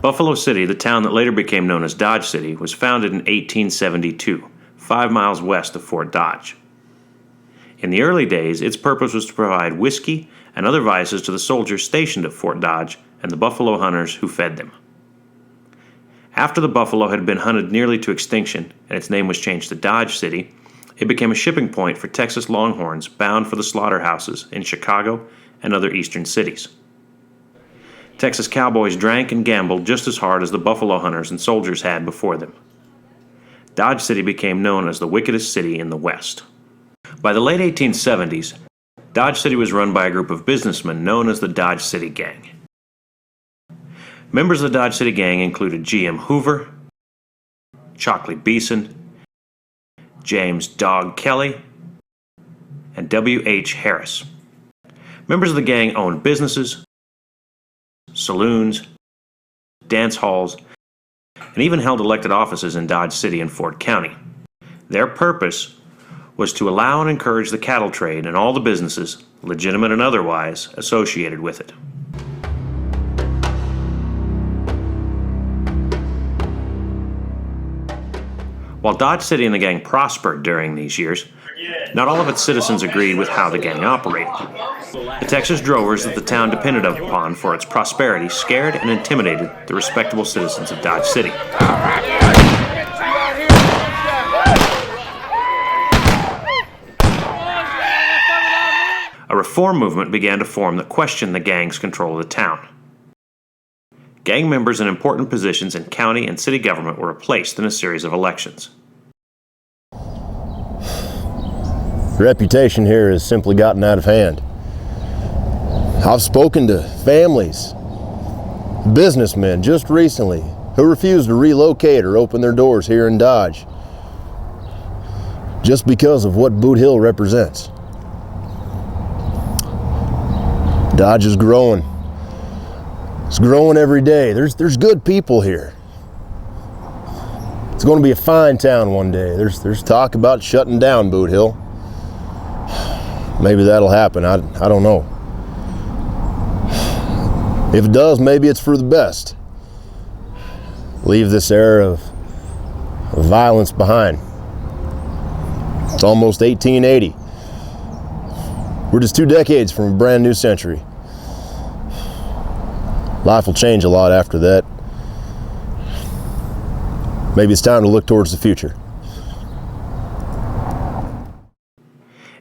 Buffalo City, the town that later became known as Dodge City, was founded in 1872, 5 miles west of Fort Dodge. In the early days, its purpose was to provide whiskey and other vices to the soldiers stationed at Fort Dodge and the buffalo hunters who fed them. After the buffalo had been hunted nearly to extinction and its name was changed to Dodge City, it became a shipping point for Texas longhorns bound for the slaughterhouses in Chicago and other eastern cities. Texas cowboys drank and gambled just as hard as the buffalo hunters and soldiers had before them. Dodge City became known as the wickedest city in the West. By the late 1870s, Dodge City was run by a group of businessmen known as the Dodge City Gang. Members of the Dodge City Gang included G.M. Hoover, Chockley Beeson, James Dog Kelly, and W.H. Harris. Members of the gang owned businesses, saloons, dance halls, and even held elected offices in Dodge City and Fort County. Their purpose was to allow and encourage the cattle trade and all the businesses, legitimate and otherwise, associated with it. While Dodge City and the gang prospered during these years, not all of its citizens agreed with how the gang operated. The Texas drovers that the town depended upon for its prosperity scared and intimidated the respectable citizens of Dodge City. A reform movement began to form that questioned the gang's control of the town. Gang members in important positions in county and city government were replaced in a series of elections. The reputation here has simply gotten out of hand. I've spoken to families, businessmen just recently who refused to relocate or open their doors here in Dodge just because of what Boot Hill represents. Dodge is growing. It's growing every day. There's good people here. It's going to be a fine town one day. There's talk about shutting down Boot Hill. Maybe that'll happen. I don't know. If it does, maybe it's for the best. Leave this era of violence behind. It's almost 1880. We're just 2 decades from a brand new century. Life will change a lot after that. Maybe it's time to look towards the future.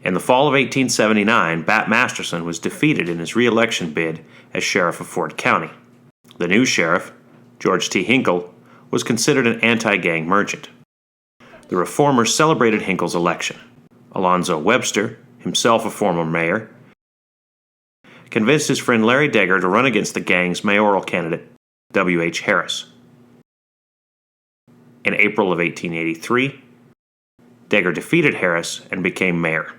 In the fall of 1879, Bat Masterson was defeated in his re-election bid as sheriff of Fort County. The new sheriff, George T. Hinkle, was considered an anti-gang merchant. The reformers celebrated Hinkle's election. Alonzo Webster, himself a former mayor, convinced his friend Larry Degger to run against the gang's mayoral candidate, W.H. Harris. In April of 1883, Degger defeated Harris and became mayor.